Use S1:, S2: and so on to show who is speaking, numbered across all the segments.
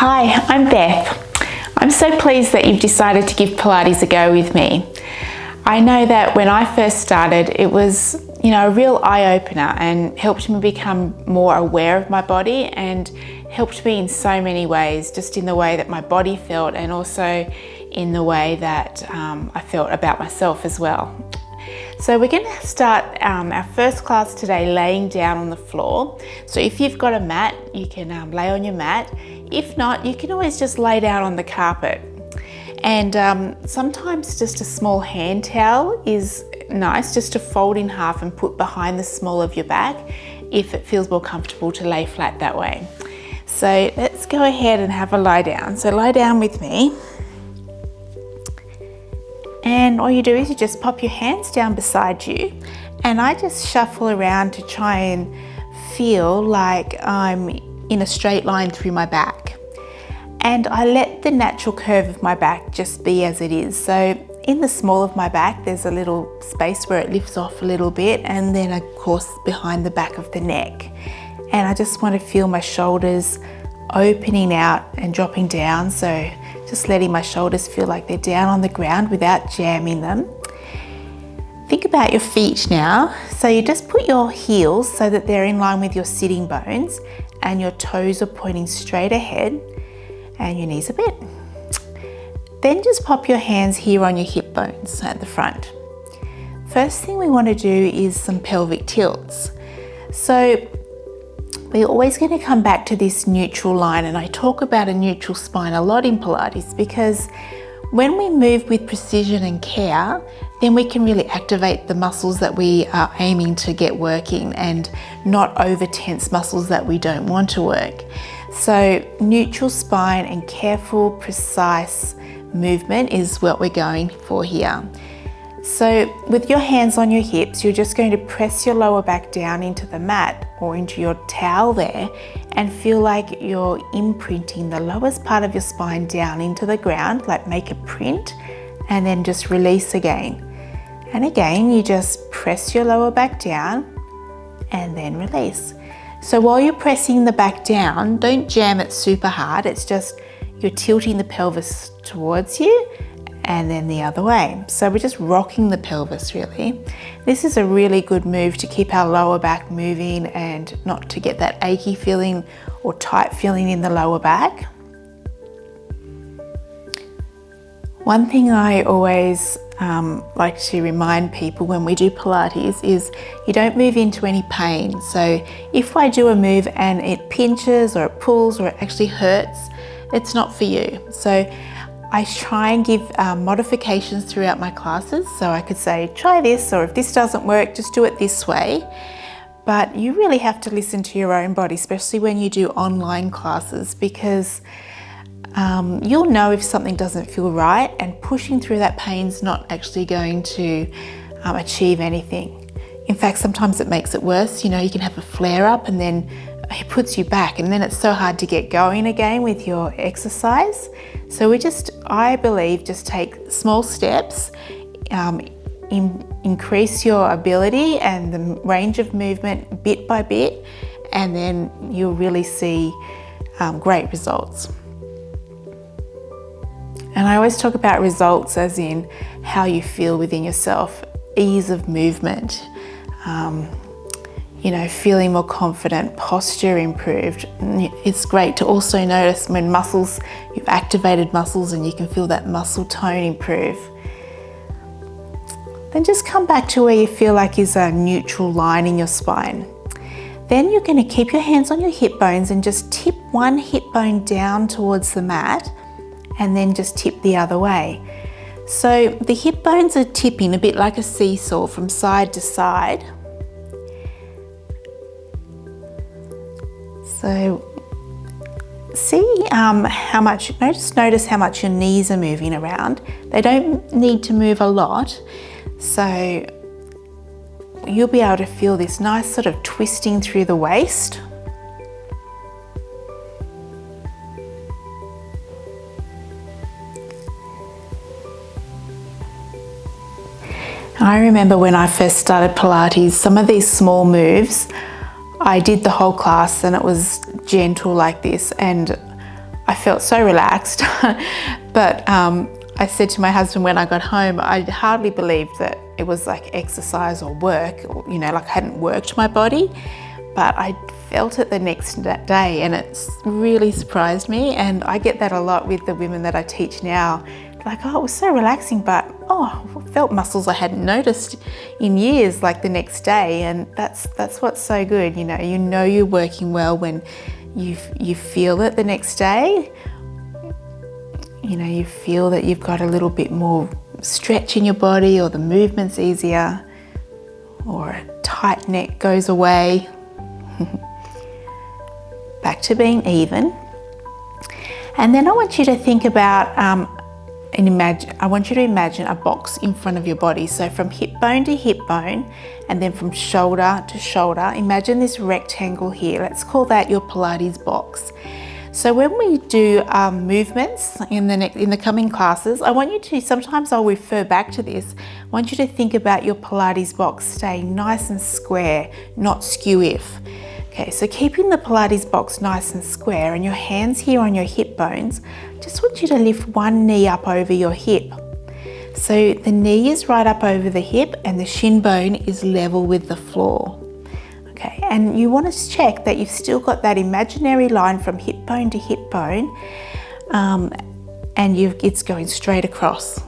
S1: Hi, I'm Beth. I'm so pleased that you've decided to give Pilates a go with me. I know that when I first started, it was, a real eye-opener and helped me become more aware of my body and helped me in so many ways, just in the way that my body felt and also in the way that I felt about myself as well. So we're going to start our first class today laying down on the floor. So if you've got a mat, you can lay on your mat. If not, you can always just lay down on the carpet. And sometimes just a small hand towel is nice, just to fold in half and put behind the small of your back if it feels more comfortable to lay flat that way. So let's go ahead and have a lie down. So lie down with me. And all you do is you just pop your hands down beside you, and I just shuffle around to try and feel like I'm in a straight line through my back. And I let the natural curve of my back just be as it is. So in the small of my back, there's a little space where it lifts off a little bit, and then of course behind the back of the neck. And I just want to feel my shoulders opening out and dropping down. So just letting my shoulders feel like they're down on the ground without jamming them. Think about your feet now. So you just put your heels so that they're in line with your sitting bones and your toes are pointing straight ahead and your knees a bit. Then just pop your hands here on your hip bones at the front. First thing we want to do is some pelvic tilts. So we're always going to come back to this neutral line, and I talk about a neutral spine a lot in Pilates because when we move with precision and care, then we can really activate the muscles that we are aiming to get working and not over tense muscles that we don't want to work. So neutral spine and careful, precise movement is what we're going for here. So with your hands on your hips, you're just going to press your lower back down into the mat or into your towel there and feel like you're imprinting the lowest part of your spine down into the ground, like make a print, and then just release again. And again, you just press your lower back down and then release. So while you're pressing the back down, don't jam it super hard. It's just you're tilting the pelvis towards you and then the other way. So we're just rocking the pelvis really. This is a really good move to keep our lower back moving and not to get that achy feeling or tight feeling in the lower back. One thing I always like to remind people when we do Pilates is you don't move into any pain. So if I do a move and it pinches or it pulls or it actually hurts, it's not for you. So I try and give modifications throughout my classes. So I could say, try this, or if this doesn't work, just do it this way. But you really have to listen to your own body, especially when you do online classes, because you'll know if something doesn't feel right, and pushing through that pain's not actually going to achieve anything. In fact, sometimes it makes it worse. You can have a flare up and then it puts you back, and then it's so hard to get going again with your exercise. So I believe, just take small steps, increase your ability and the range of movement bit by bit, and then you'll really see great results. And I always talk about results as in how you feel within yourself, ease of movement, feeling more confident, posture improved. It's great to also notice when you've activated muscles and you can feel that muscle tone improve. Then just come back to where you feel like is a neutral line in your spine. Then you're going to keep your hands on your hip bones and just tip one hip bone down towards the mat and then just tip the other way. So the hip bones are tipping a bit like a seesaw from side to side. So notice how much your knees are moving around. They don't need to move a lot. So you'll be able to feel this nice sort of twisting through the waist. I remember when I first started Pilates, some of these small moves, I did the whole class and it was gentle like this, and I felt so relaxed. But I said to my husband when I got home, I hardly believed that it was like exercise or work, or, you know, like I hadn't worked my body, but I felt it the next day, and it's really surprised me. And I get that a lot with the women that I teach now. Like, oh, it was so relaxing, but oh, I felt muscles I hadn't noticed in years, like the next day. And that's what's so good. You know you're working well when you feel it the next day. You know, you feel that you've got a little bit more stretch in your body, or the movement's easier, or a tight neck goes away. Back to being even. And then I want you to think about I want you to imagine a box in front of your body. So from hip bone to hip bone, and then from shoulder to shoulder, imagine this rectangle here. Let's call that your Pilates box. So when we do movements in the coming classes, I want you to, sometimes I'll refer back to this, I want you to think about your Pilates box staying nice and square, not skew-if. Okay, so keeping the Pilates box nice and square, and your hands here on your hip bones, just want you to lift one knee up over your hip. So the knee is right up over the hip and the shin bone is level with the floor. Okay, and you want to check that you've still got that imaginary line from hip bone to hip bone, and it's going straight across.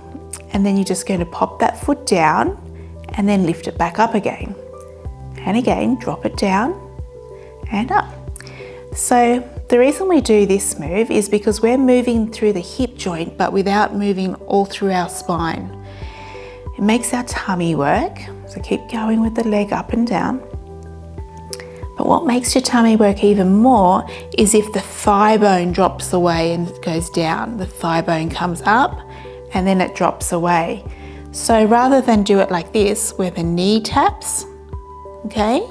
S1: And then you're just going to pop that foot down and then lift it back up again. And again, drop it down and up. So the reason we do this move is because we're moving through the hip joint, but without moving all through our spine. It makes our tummy work. So keep going with the leg up and down. But what makes your tummy work even more is if the thigh bone drops away and goes down. The thigh bone comes up and then it drops away. So rather than do it like this, where the knee taps, okay,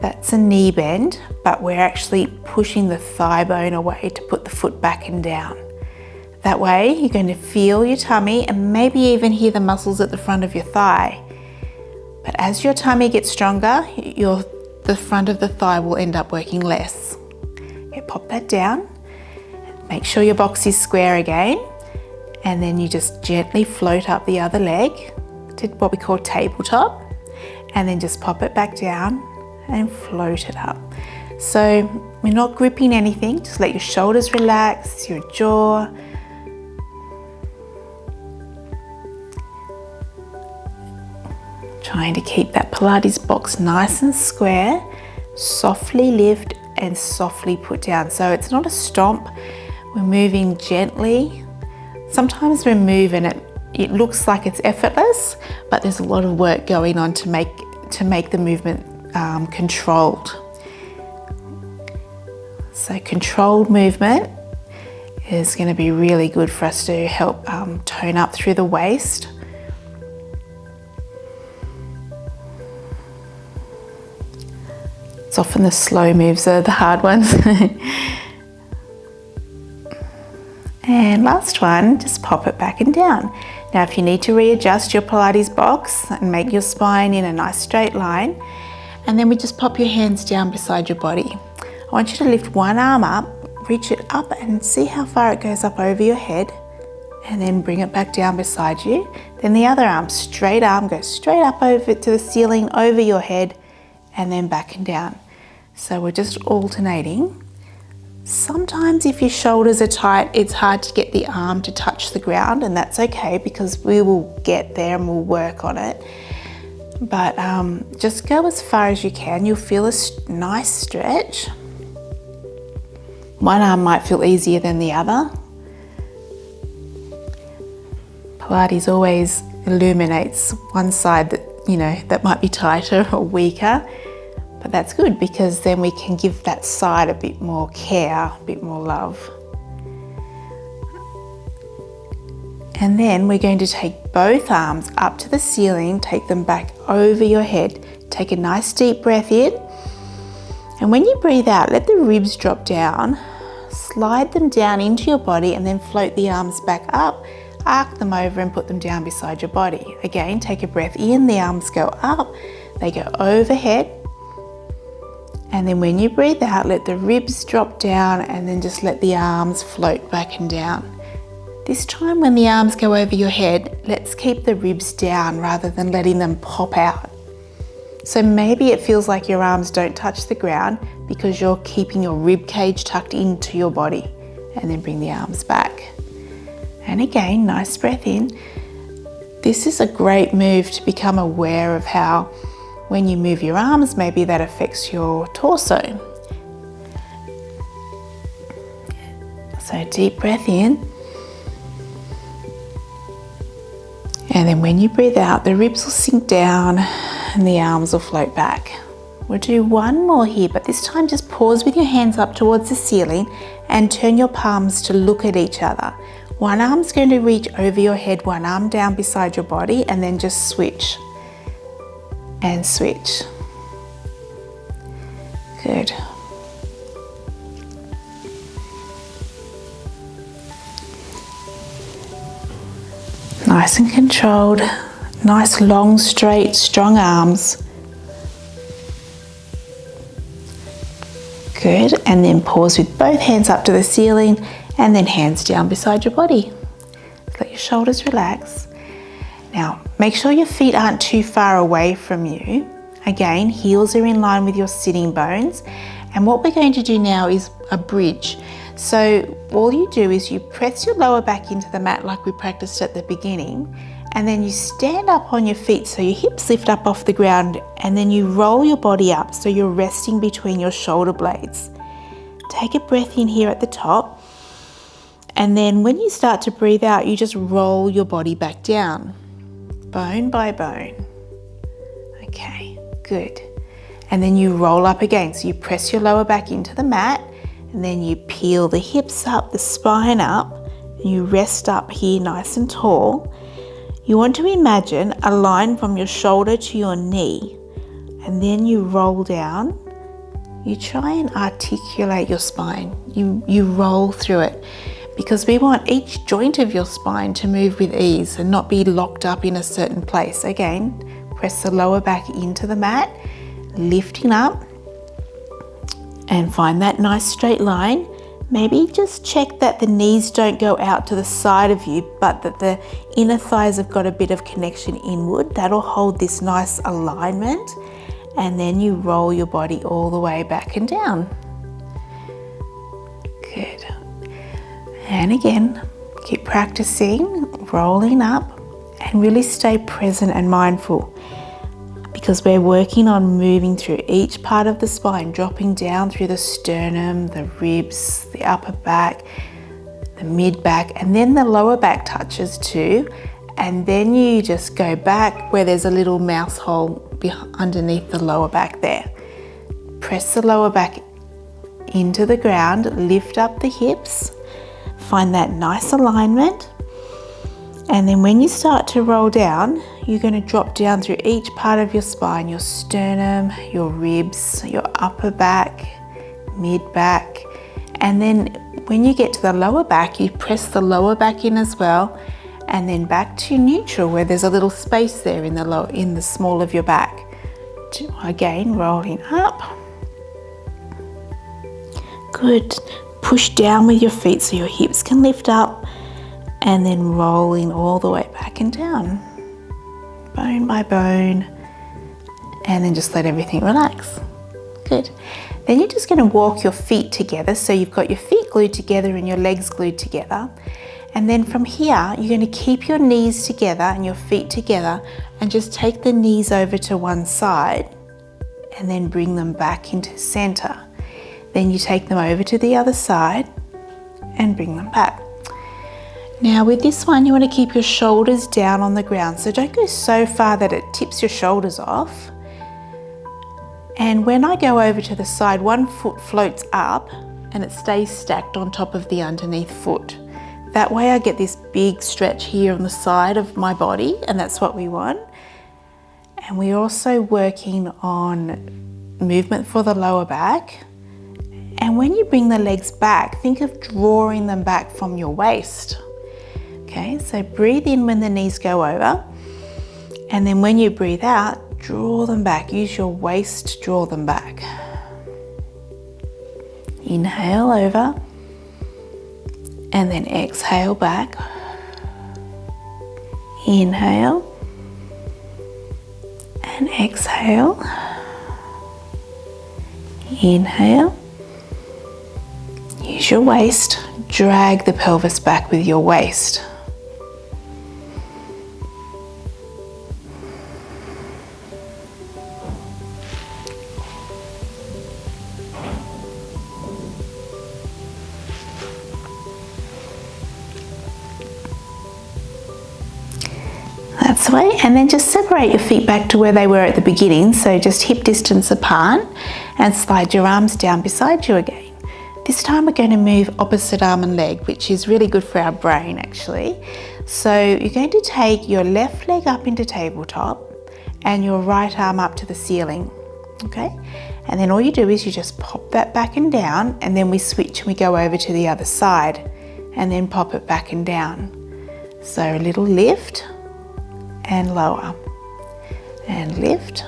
S1: that's a knee bend, but we're actually pushing the thigh bone away to put the foot back and down. That way you're going to feel your tummy and maybe even hear the muscles at the front of your thigh. But as your tummy gets stronger, the front of the thigh will end up working less. Okay, pop that down. Make sure your box is square again. And then you just gently float up the other leg to what we call tabletop. And then just pop it back down and float it up. So we're not gripping anything, just let your shoulders relax, your jaw. Trying to keep that Pilates box nice and square, softly lift and softly put down. So it's not a stomp, we're moving gently. Sometimes we move and it looks like it's effortless, but there's a lot of work going on to make the movement controlled. So controlled movement is going to be really good for us to help tone up through the waist. It's often the slow moves are the hard ones. And last one, just pop it back and down. Now if you need to readjust your Pilates box and make your spine in a nice straight line, and then we just pop your hands down beside your body. I want you to lift one arm up, reach it up and see how far it goes up over your head, and then bring it back down beside you. Then the other arm, straight arm, goes straight up over to the ceiling, over your head, and then back and down. So we're just alternating. Sometimes if your shoulders are tight, it's hard to get the arm to touch the ground, and that's okay because we will get there and we'll work on it. But just go as far as you can. You'll feel a nice stretch. One arm might feel easier than the other. Pilates always illuminates one side that might be tighter or weaker. But that's good because then we can give that side a bit more care, a bit more love. And then we're going to take both arms up to the ceiling, take them back over your head. Take a nice deep breath in. And when you breathe out, let the ribs drop down. Slide them down into your body and then float the arms back up. Arc them over and put them down beside your body. Again, take a breath in, the arms go up, they go overhead. And then when you breathe out, let the ribs drop down and then just let the arms float back and down. This time when the arms go over your head, let's keep the ribs down rather than letting them pop out. So maybe it feels like your arms don't touch the ground because you're keeping your rib cage tucked into your body. And then bring the arms back. And again, nice breath in. This is a great move to become aware of how when you move your arms, maybe that affects your torso. So deep breath in. And then when you breathe out, the ribs will sink down and the arms will float back. We'll do one more here, but this time just pause with your hands up towards the ceiling and turn your palms to look at each other. One arm's going to reach over your head, one arm down beside your body, and then just switch and switch. Good. Nice and controlled. Nice, long, straight, strong arms. Good, and then pause with both hands up to the ceiling and then hands down beside your body. Let your shoulders relax. Now, make sure your feet aren't too far away from you. Again, heels are in line with your sitting bones. And what we're going to do now is a bridge. So all you do is you press your lower back into the mat like we practiced at the beginning, and then you stand up on your feet so your hips lift up off the ground, and then you roll your body up so you're resting between your shoulder blades. Take a breath in here at the top, and then when you start to breathe out, you just roll your body back down, bone by bone. Okay, good. And then you roll up again. So you press your lower back into the mat, and then you peel the hips up, the spine up, and you rest up here nice and tall. You want to imagine a line from your shoulder to your knee, and then you roll down. You try and articulate your spine. You roll through it, because we want each joint of your spine to move with ease and not be locked up in a certain place. Again, press the lower back into the mat, lifting up, and find that nice straight line. Maybe just check that the knees don't go out to the side of you, but that the inner thighs have got a bit of connection inward. That'll hold this nice alignment. And then you roll your body all the way back and down. Good. And again, keep practicing, rolling up, and really stay present and mindful, because we're working on moving through each part of the spine, dropping down through the sternum, the ribs, the upper back, the mid back, and then the lower back touches too. And then you just go back where there's a little mouse hole underneath the lower back there. Press the lower back into the ground, lift up the hips, find that nice alignment. And then when you start to roll down, you're going to drop down through each part of your spine, your sternum, your ribs, your upper back, mid back. And then when you get to the lower back, you press the lower back in as well, and then back to neutral where there's a little space there in the small of your back. Again, rolling up. Good. Push down with your feet so your hips can lift up, and then rolling all the way back and down, bone by bone, and then just let everything relax. Good. Then you're just going to walk your feet together. So you've got your feet glued together and your legs glued together. And then from here, you're going to keep your knees together and your feet together, and just take the knees over to one side and then bring them back into center. Then you take them over to the other side and bring them back. Now with this one, you want to keep your shoulders down on the ground. So don't go so far that it tips your shoulders off. And when I go over to the side, one foot floats up and it stays stacked on top of the underneath foot. That way I get this big stretch here on the side of my body, and that's what we want. And we're also working on movement for the lower back. And when you bring the legs back, think of drawing them back from your waist. Okay, so breathe in when the knees go over, and then when you breathe out, draw them back. Use your waist to draw them back. Inhale over, and then exhale back. Inhale, and exhale. Inhale. Use your waist. Drag the pelvis back with your waist. That's the way, and then just separate your feet back to where they were at the beginning, so just hip distance apart, and slide your arms down beside you again. This time we're going to move opposite arm and leg, which is really good for our brain actually. So you're going to take your left leg up into tabletop and your right arm up to the ceiling, okay? And then all you do is you just pop that back and down, and then we switch and we go over to the other side and then pop it back and down. So a little lift and lower and lift.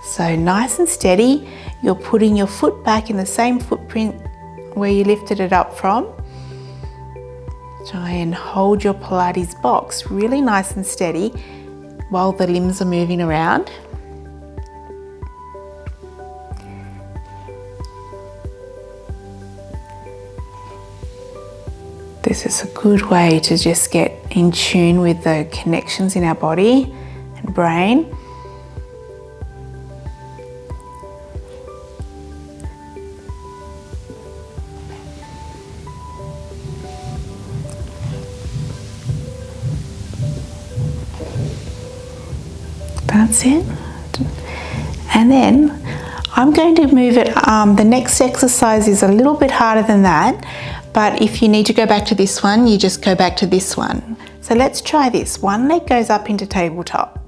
S1: So nice and steady. You're putting your foot back in the same footprint where you lifted it up from. Try and hold your Pilates box really nice and steady while the limbs are moving around. This is a good way to just get in tune with the connections in our body and brain. That's it. And then I'm going to move it, the next exercise is a little bit harder than that, but if you need to go back to this one, you just go back to this one. So let's try this. One leg goes up into tabletop.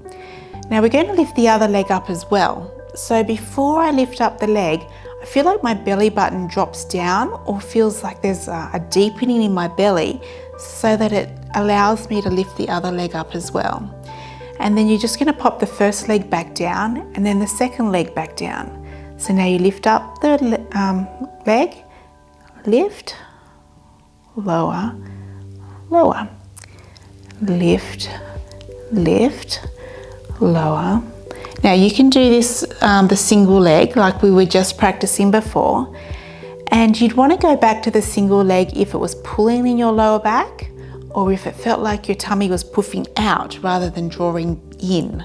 S1: Now we're going to lift the other leg up as well. So before I lift up the leg, I feel like my belly button drops down or feels like there's a deepening in my belly, so that it allows me to lift the other leg up as well. And then you're just going to pop the first leg back down and then the second leg back down. So now you lift up the leg, lift, lower, lower, lift, lift, lower. Now you can do this the single leg like we were just practicing before, and you'd want to go back to the single leg if it was pulling in your lower back, or if it felt like your tummy was puffing out rather than drawing in.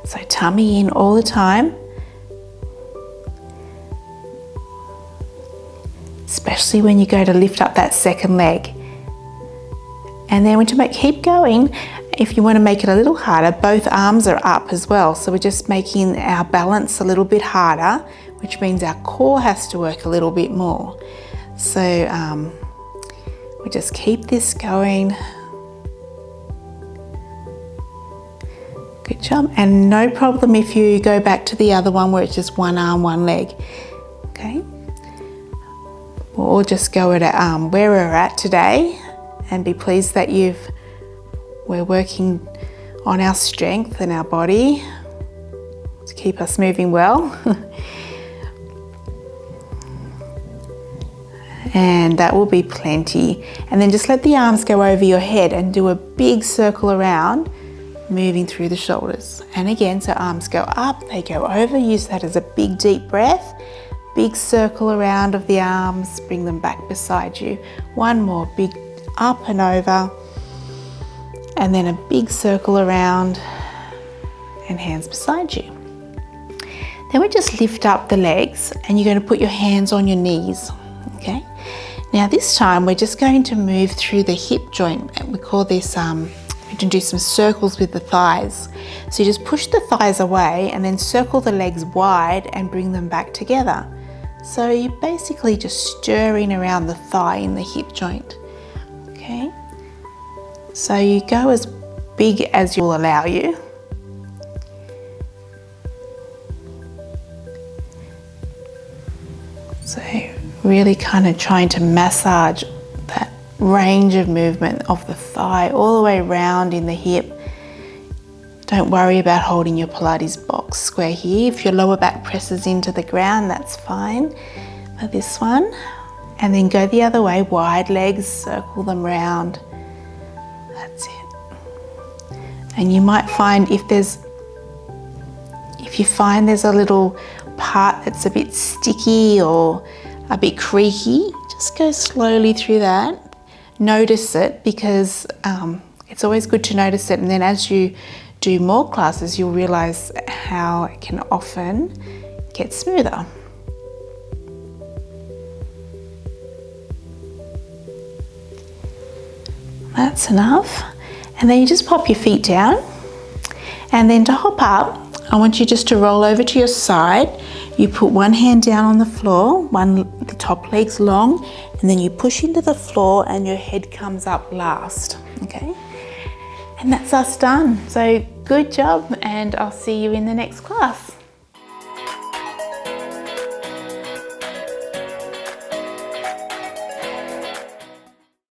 S1: So tummy in all the time, especially when you go to lift up that second leg. And then keep going, if you want to make it a little harder, both arms are up as well. So we're just making our balance a little bit harder, which means our core has to work a little bit more. So we just keep this going. Good job. And no problem if you go back to the other one where it's just one arm, one leg. Okay. We'll all just go at where we're at today and be pleased that we're working on our strength and our body to keep us moving well. And that will be plenty. And then just let the arms go over your head and do a big circle around, moving through the shoulders. And again, so arms go up, they go over, use that as a big deep breath. Big circle around of the arms, bring them back beside you. One more, big up and over, and then a big circle around and hands beside you. Then we just lift up the legs and you're going to put your hands on your knees, okay? Now this time we're just going to move through the hip joint. We call this, we can do some circles with the thighs. So you just push the thighs away and then circle the legs wide and bring them back together. So you're basically just stirring around the thigh in the hip joint, okay? So you go as big as you'll allow you. So really kind of trying to massage that range of movement of the thigh all the way around in the hip Don't worry about holding your Pilates box square here. If your lower back presses into the ground, that's fine for this one. And then go the other way, wide legs, circle them round. That's it. And you might find if you find there's a little part that's a bit sticky or a bit creaky, just go slowly through that. Notice it, because it's always good to notice it, and then as you do more classes, you'll realize how it can often get smoother. That's enough. And then you just pop your feet down. And then to hop up, I want you just to roll over to your side. You put one hand down on the floor, the top leg's long, and then you push into the floor and your head comes up last, okay? And that's us done. So good job, and I'll see you in the next class.